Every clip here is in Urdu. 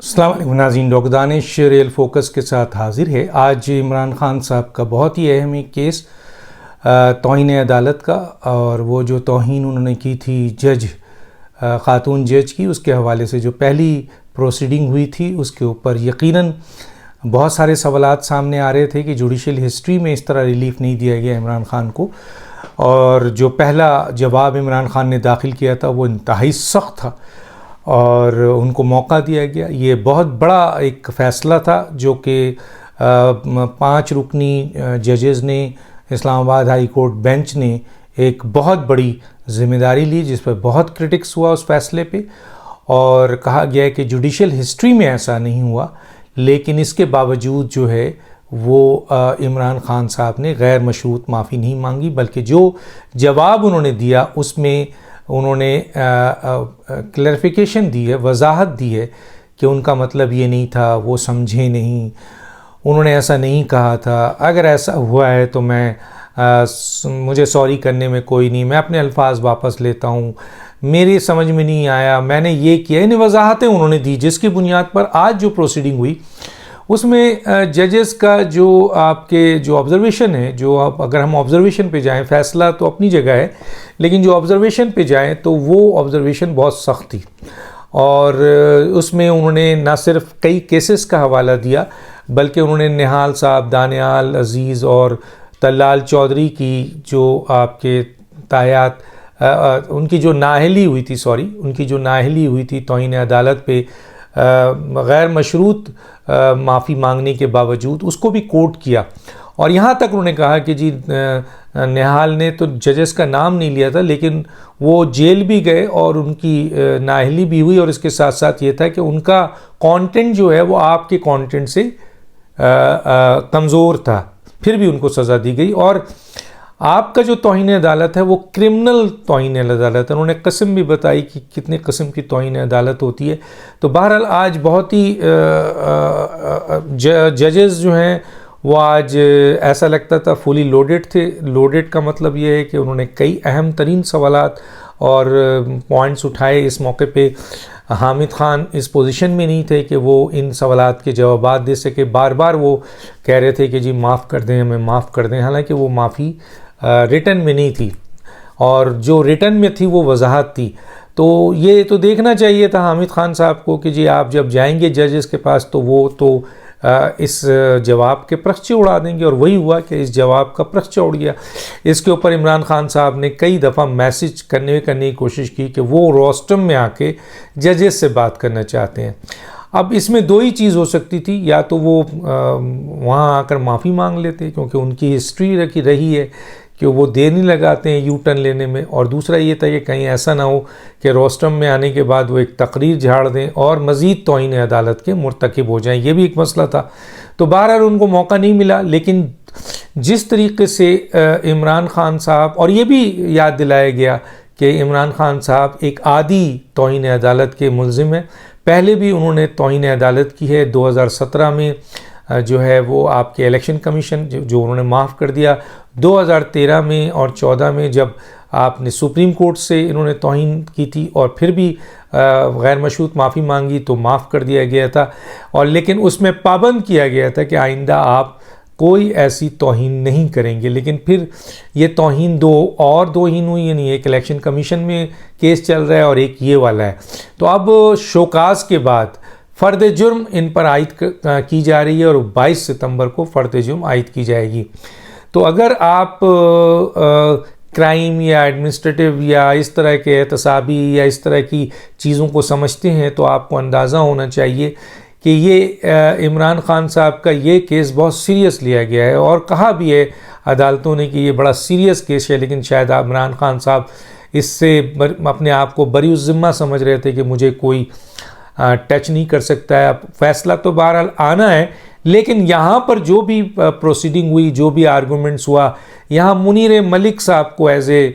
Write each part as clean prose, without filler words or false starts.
السلام علیکم ناظرین، ڈاکٹر دانش ریئل فوکس کے ساتھ حاضر ہے۔ آج عمران خان صاحب کا بہت ہی اہم کیس توہین عدالت کا، اور وہ جو توہین انہوں نے کی تھی خاتون جج کی، اس کے حوالے سے جو پہلی پروسیڈنگ ہوئی تھی اس کے اوپر یقیناً بہت سارے سوالات سامنے آ رہے تھے کہ جوڈیشل ہسٹری میں اس طرح ریلیف نہیں دیا گیا عمران خان کو، اور جو پہلا جواب عمران خان نے داخل کیا تھا وہ انتہائی سخت تھا اور ان کو موقع دیا گیا۔ یہ بہت بڑا ایک فیصلہ تھا جو کہ 5 رکنی ججز نے، اسلام آباد ہائی کورٹ بینچ نے ایک بہت بڑی ذمہ داری لی، جس پہ بہت کرٹکس ہوا اس فیصلے پہ، اور کہا گیا ہے کہ جوڈیشل ہسٹری میں ایسا نہیں ہوا، لیکن اس کے باوجود جو ہے وہ عمران خان صاحب نے غیر مشروط معافی نہیں مانگی، بلکہ جو جواب انہوں نے دیا اس میں انہوں نے کلیریفیکیشن دی ہے، وضاحت دی ہے کہ ان کا مطلب یہ نہیں تھا، وہ سمجھے نہیں، انہوں نے ایسا نہیں کہا تھا، اگر ایسا ہوا ہے تو مجھے سوری کرنے میں کوئی نہیں، میں اپنے الفاظ واپس لیتا ہوں، میری سمجھ میں نہیں آیا، میں نے یہ کیا، ان وضاحتیں انہوں نے دی، جس کی بنیاد پر آج جو پروسیڈنگ ہوئی اس میں ججز کا جو آپ کے جو آبزرویشن ہے، جو اگر ہم آبزرویشن پہ جائیں، فیصلہ تو اپنی جگہ ہے لیکن جو آبزرویشن پہ جائیں تو وہ آبزرویشن بہت سخت تھی، اور اس میں انہوں نے نہ صرف کئی کیسز کا حوالہ دیا بلکہ انہوں نے نہال صاحب، دانیال عزیز اور طلال چودھری کی جو آپ کے تاحیات ان کی جو نااہلی ہوئی تھی توہین عدالت پہ غیر مشروط معافی مانگنے کے باوجود، اس کو بھی کوٹ کیا، اور یہاں تک انہوں نے کہا کہ جی نہال نے تو ججز کا نام نہیں لیا تھا لیکن وہ جیل بھی گئے اور ان کی نااہلی بھی ہوئی، اور اس کے ساتھ ساتھ یہ تھا کہ ان کا کانٹینٹ جو ہے وہ آپ کے کانٹینٹ سے کمزور تھا، پھر بھی ان کو سزا دی گئی، اور آپ کا جو توہین عدالت ہے وہ کرمنل توہین عدالت ہے۔ انہوں نے قسم بھی بتائی کہ کتنے قسم کی توہین عدالت ہوتی ہے۔ تو بہرحال آج بہت ہی ججز جو ہیں وہ آج ایسا لگتا تھا فلی لوڈڈ تھے۔ لوڈڈ کا مطلب یہ ہے کہ انہوں نے کئی اہم ترین سوالات اور پوائنٹس اٹھائے۔ اس موقع پہ حامد خان اس پوزیشن میں نہیں تھے کہ وہ ان سوالات کے جوابات دے سکے، بار بار وہ کہہ رہے تھے کہ جی معاف کر دیں، ہمیں معاف کر دیں، حالانکہ وہ معافی ریٹن میں نہیں تھی، اور جو ریٹن میں تھی وہ وضاحت تھی۔ تو یہ تو دیکھنا چاہیے تھا حامد خان صاحب کو کہ جی آپ جب جائیں گے ججز کے پاس تو وہ تو اس جواب کے پرخچے اڑا دیں گے، اور وہی ہوا کہ اس جواب کا پرخچہ اڑ گیا۔ اس کے اوپر عمران خان صاحب نے کئی دفعہ میسج کرنے کی کوشش کی کہ وہ روسٹم میں آ کے ججز سے بات کرنا چاہتے ہیں۔ اب اس میں 2 ہی چیز ہو سکتی تھی، یا تو وہ وہاں آ کر معافی مانگ لیتے کیونکہ ان کی ہسٹری رہی ہے کہ وہ دیر نہیں لگاتے ہیں یو ٹرن لینے میں، اور دوسرا یہ تھا کہ کہیں ایسا نہ ہو کہ روسٹم میں آنے کے بعد وہ ایک تقریر جھاڑ دیں اور مزید توہین عدالت کے مرتکب ہو جائیں، یہ بھی ایک مسئلہ تھا۔ تو بہرحال ان کو موقع نہیں ملا، لیکن جس طریقے سے عمران خان صاحب، اور یہ بھی یاد دلایا گیا کہ عمران خان صاحب ایک عادی توہین عدالت کے ملزم ہیں، پہلے بھی انہوں نے توہین عدالت کی ہے، 2017 میں جو ہے وہ آپ کے الیکشن کمیشن جو انہوں نے معاف کر دیا، 2013 میں اور 14 میں جب آپ نے سپریم کورٹ سے انہوں نے توہین کی تھی اور پھر بھی غیر مشروط معافی مانگی تو معاف کر دیا گیا تھا، اور لیکن اس میں پابند کیا گیا تھا کہ آئندہ آپ کوئی ایسی توہین نہیں کریں گے، لیکن پھر یہ توہین 2 توہین ہوئی، یعنی ایک الیکشن کمیشن میں کیس چل رہا ہے اور ایک یہ والا ہے۔ تو اب شوکاز کے بعد فرد جرم ان پر عائد کی جا رہی ہے، اور 22 ستمبر کو فرد جرم عائد کی جائے گی۔ تو اگر آپ کرائم یا ایڈمنسٹریٹو یا اس طرح کے احتسابی یا اس طرح کی چیزوں کو سمجھتے ہیں تو آپ کو اندازہ ہونا چاہیے کہ یہ عمران خان صاحب کا یہ کیس بہت سیریس لیا گیا ہے، اور کہا بھی ہے عدالتوں نے کہ یہ بڑا سیریس کیس ہے، لیکن شاید عمران خان صاحب اس سے اپنے آپ کو بری الذمہ سمجھ رہے تھے کہ مجھے کوئی ٹچ نہیں کر سکتا ہے۔ فیصلہ تو بہرحال آنا ہے، لیکن یہاں پر جو بھی پروسیڈنگ ہوئی، جو بھی آرگومنٹس ہوا، یہاں منیر ملک صاحب کو ایز اے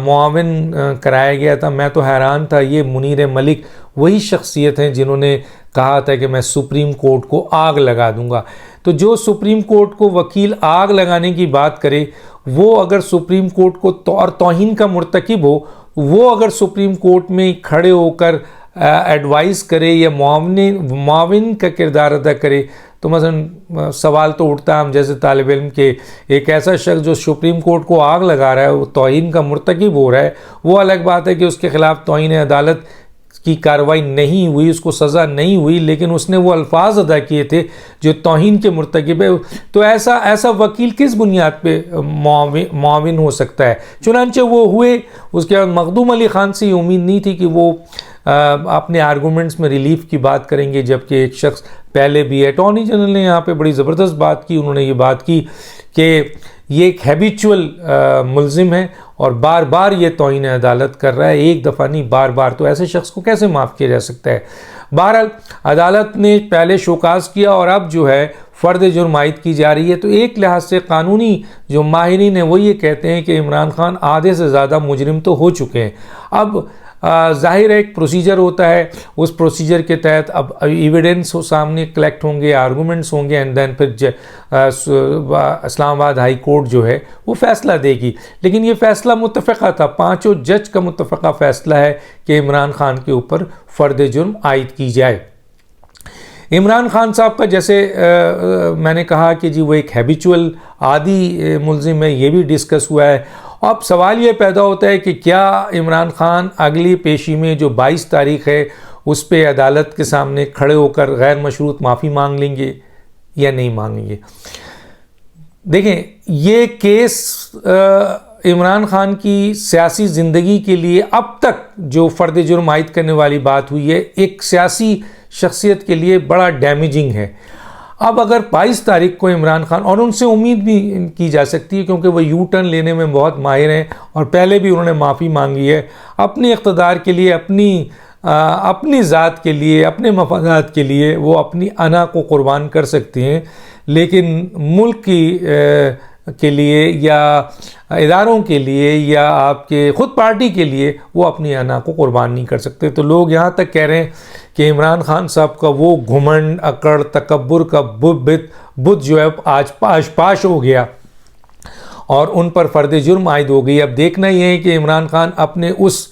معاون کرایا گیا تھا۔ میں تو حیران تھا، یہ منیر ملک وہی شخصیت ہیں جنہوں نے کہا تھا کہ میں سپریم کورٹ کو آگ لگا دوں گا۔ تو جو سپریم کورٹ کو وکیل آگ لگانے کی بات کرے، وہ اگر سپریم کورٹ کو توہین کا مرتکب ہو، وہ اگر سپریم کورٹ میں کھڑے ہو کر ایڈوائز کرے یا معاون کا کردار ادا کرے تو مثلا سوال تو اٹھتا ہے ہم جیسے طالب علم کے ایک ایسا شخص جو سپریم کورٹ کو آگ لگا رہا ہے، وہ توہین کا مرتکب ہو رہا ہے، وہ الگ بات ہے کہ اس کے خلاف توہین عدالت کی کارروائی نہیں ہوئی، اس کو سزا نہیں ہوئی، لیکن اس نے وہ الفاظ ادا کیے تھے جو توہین کے مرتکب ہے، تو ایسا وکیل کس بنیاد پہ معاون ہو سکتا ہے؟ چنانچہ وہ ہوئے۔ اس کے بعد مخدوم علی خان سے یہ امید نہیں تھی کہ وہ اپنے آرگومنٹس میں ریلیف کی بات کریں گے، جبکہ ایک شخص پہلے بھی اٹارنی جنرل نے یہاں پہ بڑی زبردست بات کی، انہوں نے یہ بات کی کہ یہ ایک ہیبیچول ملزم ہے اور بار بار یہ توہین عدالت کر رہا ہے، ایک دفعہ نہیں بار بار، تو ایسے شخص کو کیسے معاف کیا جا سکتا ہے؟ بہرحال عدالت نے پہلے شوکاز کیا اور اب جو ہے فرد جرم عائد کی جا رہی ہے۔ تو ایک لحاظ سے قانونی جو ماہرین ہیں وہ یہ کہتے ہیں کہ عمران خان آدھے سے زیادہ مجرم تو ہو چکے ہیں، اب ظاہر ہے ایک پروسیجر ہوتا ہے، اس پروسیجر کے تحت اب ایویڈنس سامنے کلیکٹ ہوں گے، آرگومنٹس ہوں گے، اینڈ دین پھر اسلام آباد ہائی کورٹ جو ہے وہ فیصلہ دے گی۔ لیکن یہ فیصلہ متفقہ تھا، پانچوں جج کا متفقہ فیصلہ ہے کہ عمران خان کے اوپر فرد جرم عائد کی جائے۔ عمران خان صاحب کا جیسے میں نے کہا کہ جی وہ ایک ہیبیچول عادی ملزم ہے، یہ بھی ڈسکس ہوا ہے۔ اب سوال یہ پیدا ہوتا ہے کہ کیا عمران خان اگلی پیشی میں جو 22 تاریخ ہے اس پہ عدالت کے سامنے کھڑے ہو کر غیر مشروط معافی مانگ لیں گے یا نہیں مانگیں گے؟ دیکھیں یہ کیس عمران خان کی سیاسی زندگی کے لیے اب تک جو فرد جرم عائد کرنے والی بات ہوئی ہے، ایک سیاسی شخصیت کے لیے بڑا ڈیمیجنگ ہے۔ اب اگر 22 تاریخ کو عمران خان، اور ان سے امید بھی کی جا سکتی ہے کیونکہ وہ یو ٹرن لینے میں بہت ماہر ہیں اور پہلے بھی انہوں نے معافی مانگی ہے، اپنے اقتدار کے لیے، اپنی ذات کے لیے، اپنے مفادات کے لیے وہ اپنی انا کو قربان کر سکتے ہیں، لیکن ملک کے لیے یا اداروں کے لیے یا آپ کے خود پارٹی کے لیے وہ اپنی انا کو قربان نہیں کر سکتے۔ تو لوگ یہاں تک کہہ رہے ہیں کہ عمران خان صاحب کا وہ گھمنڈ، اکڑ، تکبر کا بت جو ہے آج پاش ہو گیا اور ان پر فرد جرم عائد ہو گئی۔ اب دیکھنا یہ ہے کہ عمران خان اپنے اس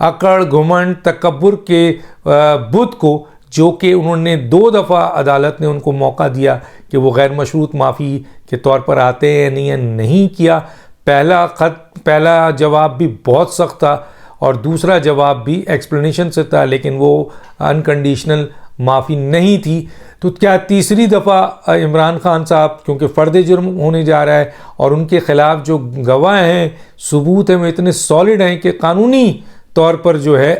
اکڑ، گھمنڈ، تکبر کے بت کو، جو کہ انہوں نے 2 دفعہ عدالت نے ان کو موقع دیا کہ وہ غیر مشروط معافی کے طور پر آتے ہیں نہیں کیا۔ پہلا جواب بھی بہت سخت تھا اور دوسرا جواب بھی ایکسپلینیشن سے تھا، لیکن وہ انکنڈیشنل معافی نہیں تھی۔ تو کیا تیسری دفعہ عمران خان صاحب، کیونکہ فرد جرم ہونے جا رہا ہے اور ان کے خلاف جو گواہ ہیں، ثبوت ہیں، وہ اتنے سالڈ ہیں کہ قانونی طور پر جو ہے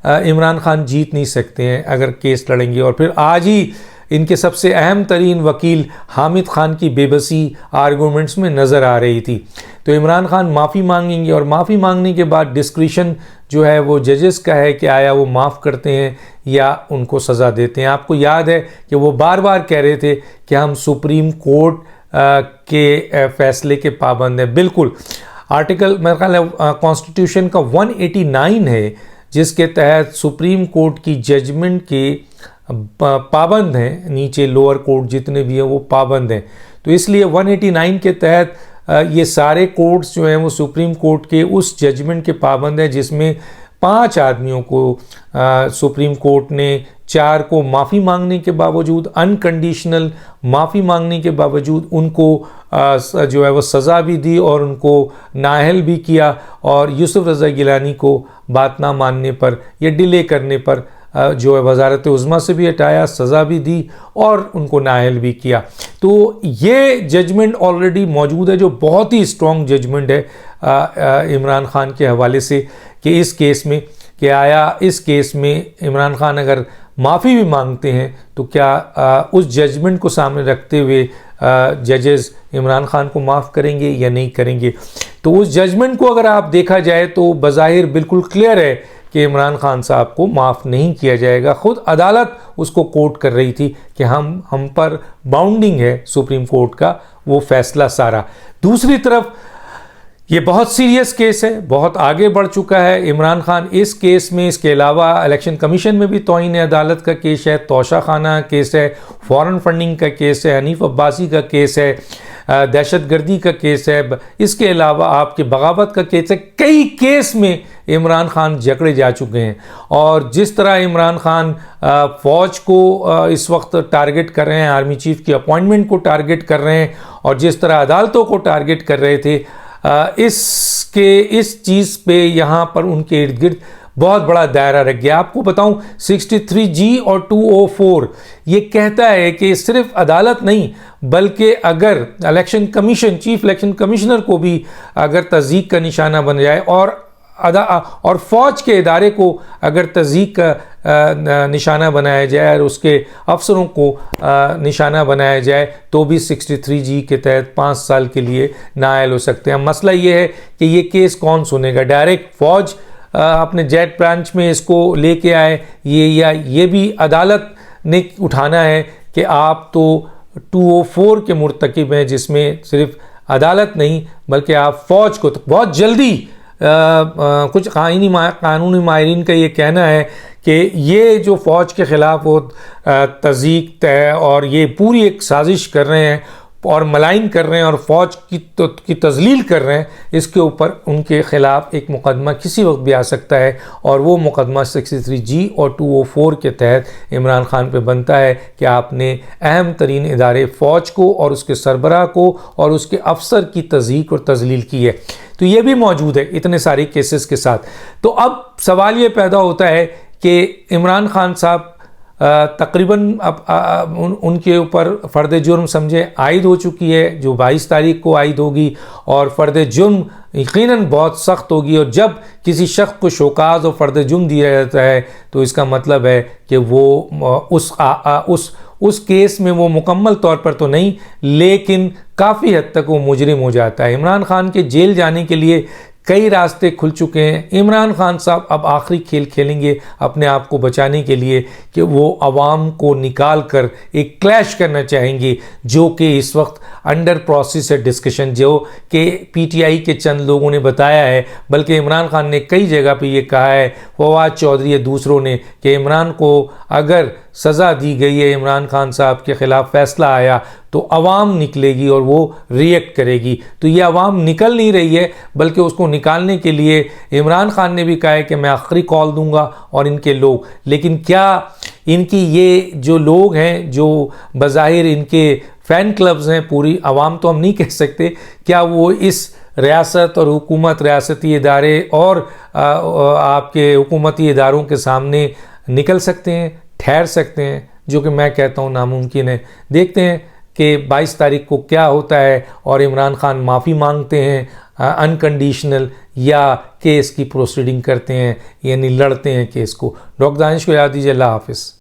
عمران خان جیت نہیں سکتے ہیں اگر کیس لڑیں گے۔ اور پھر آج ہی ان کے سب سے اہم ترین وکیل حامد خان کی بے بسی آرگومنٹس میں نظر آ رہی تھی۔ تو عمران خان معافی مانگیں گے اور معافی مانگنے کے بعد ڈسکریشن جو ہے وہ ججز کا ہے کہ آیا وہ معاف کرتے ہیں یا ان کو سزا دیتے ہیں۔ آپ کو یاد ہے کہ وہ بار بار کہہ رہے تھے کہ ہم سپریم کورٹ کے فیصلے کے پابند ہیں۔ بالکل، آرٹیکل میرے خیال ہے کانسٹیٹیوشن کا 189 ہے جس کے تحت سپریم کورٹ کی ججمنٹ کے پابند ہیں، نیچے لوور کورٹ جتنے بھی ہیں وہ پابند ہیں۔ تو اس لیے 189 کے تحت یہ سارے کورٹس جو ہیں وہ سپریم کورٹ کے اس ججمنٹ کے پابند ہیں جس میں 5 آدمیوں کو سپریم کورٹ نے 4 کو معافی مانگنے کے باوجود، انکنڈیشنل معافی مانگنے کے باوجود ان کو جو ہے وہ سزا بھی دی اور ان کو نااہل بھی کیا، اور یوسف رضا گیلانی کو بات نہ ماننے پر یا ڈیلے کرنے پر جو ہے وزارت عظمیٰ سے بھی ہٹایا، سزا بھی دی اور ان کو نااہل بھی کیا۔ تو یہ ججمنٹ آلریڈی موجود ہے جو بہت ہی اسٹرانگ ججمنٹ ہے عمران خان کے حوالے سے کہ اس کیس میں، کہ آیا اس کیس میں عمران خان اگر معافی بھی مانگتے ہیں تو کیا اس ججمنٹ کو سامنے رکھتے ہوئے ججز عمران خان کو معاف کریں گے یا نہیں کریں گے۔ تو اس ججمنٹ کو اگر آپ دیکھا جائے تو بظاہر بالکل کلیئر ہے کہ عمران خان صاحب کو معاف نہیں کیا جائے گا۔ خود عدالت اس کو کوٹ کر رہی تھی کہ ہم پر باؤنڈنگ ہے سپریم کورٹ کا وہ فیصلہ سارا۔ دوسری طرف یہ بہت سیریس کیس ہے، بہت آگے بڑھ چکا ہے عمران خان اس کیس میں۔ اس کے علاوہ الیکشن کمیشن میں بھی توہین عدالت کا کیس ہے، توشہ خانہ کیس ہے، فورن فنڈنگ کا کیس ہے، حنیف عباسی کا کیس ہے، دہشت گردی کا کیس ہے، اس کے علاوہ آپ کے بغاوت کا کیس ہے۔ کئی کیس میں عمران خان جکڑے جا چکے ہیں، اور جس طرح عمران خان فوج کو اس وقت ٹارگٹ کر رہے ہیں، آرمی چیف کی اپوائنٹمنٹ کو ٹارگٹ کر رہے ہیں، اور جس طرح عدالتوں کو ٹارگٹ کر رہے تھے، اس چیز پہ یہاں پر ان کے ارد گرد بہت بڑا دائرہ رکھ گیا۔ آپ کو بتاؤں 63G اور 204 یہ کہتا ہے کہ صرف عدالت نہیں بلکہ اگر election commission, chief election commissioner کو بھی اگر تضییق کا نشانہ بن جائے، اور فوج کے ادارے کو اگر تضییق کا نشانہ بنایا جائے اور اس کے افسروں کو نشانہ بنایا جائے، تو بھی 63G کے تحت 5 سال کے لیے نااہل ہو سکتے ہیں۔ مسئلہ یہ ہے کہ یہ کیس کون سنے گا؟ ڈائریکٹ فوج اپنے جیٹ برانچ میں اس کو لے کے آئے، یہ بھی عدالت نے اٹھانا ہے کہ آپ تو 204 کے مرتکب ہیں، جس میں صرف عدالت نہیں بلکہ آپ فوج کو، تو بہت جلدی کچھ قانونی ماہرین کا یہ کہنا ہے کہ یہ جو فوج کے خلاف وہ تضییق ہے اور یہ پوری ایک سازش کر رہے ہیں اور ملائن کر رہے ہیں اور فوج کی تذلیل کر رہے ہیں، اس کے اوپر ان کے خلاف ایک مقدمہ کسی وقت بھی آ سکتا ہے، اور وہ مقدمہ 63G اور 204 کے تحت عمران خان پہ بنتا ہے کہ آپ نے اہم ترین ادارے فوج کو اور اس کے سربراہ کو اور اس کے افسر کی تضییق اور تذلیل کی ہے۔ تو یہ بھی موجود ہے اتنے سارے کیسز کے ساتھ۔ تو اب سوال یہ پیدا ہوتا ہے کہ عمران خان صاحب تقریباً اب ان کے اوپر فرد جرم سمجھے عائد ہو چکی ہے، جو 22 تاریخ کو عائد ہوگی، اور فرد جرم یقیناً بہت سخت ہوگی، اور جب کسی شخص کو شوکاز اور فرد جرم دیا جاتا ہے تو اس کا مطلب ہے کہ وہ اس کیس میں وہ مکمل طور پر تو نہیں لیکن کافی حد تک وہ مجرم ہو جاتا ہے۔ عمران خان کے جیل جانے کے لیے کئی راستے کھل چکے ہیں۔ عمران خان صاحب اب آخری کھیل کھیلیں گے اپنے آپ کو بچانے کے لیے کہ وہ عوام کو نکال کر ایک کلیش کرنا چاہیں گے، جو کہ اس وقت انڈر پروسیس ہے ڈسکشن، جو کہ PTI کے چند لوگوں نے بتایا ہے، بلکہ عمران خان نے کئی جگہ پہ یہ کہا ہے، فواد چودھری یا دوسروں نے، کہ عمران کو اگر سزا دی گئی ہے، عمران خان صاحب کے خلاف فیصلہ آیا تو عوام نکلے گی اور وہ ریئیکٹ کرے گی۔ تو یہ عوام نکل نہیں رہی ہے، بلکہ اس کو نکالنے کے لیے عمران خان نے بھی کہا ہے کہ میں آخری کال دوں گا، اور ان کے لوگ، لیکن کیا ان کی یہ جو لوگ ہیں جو بظاہر ان کے فین کلبز ہیں، پوری عوام تو ہم نہیں کہہ سکتے، کیا وہ اس ریاست اور حکومت، ریاستی ادارے اور آپ کے حکومتی اداروں کے سامنے نکل سکتے ہیں، ٹھہر سکتے ہیں؟ جو کہ میں کہتا ہوں ناممکن ہے۔ دیکھتے ہیں کہ 22 تاریخ کو کیا ہوتا ہے، اور عمران خان معافی مانگتے ہیں انکنڈیشنل، یا کیس کی پروسیڈنگ کرتے ہیں، یعنی لڑتے ہیں کیس کو۔ ڈاکٹر دانش کو یاد دیجیے۔ اللہ حافظ۔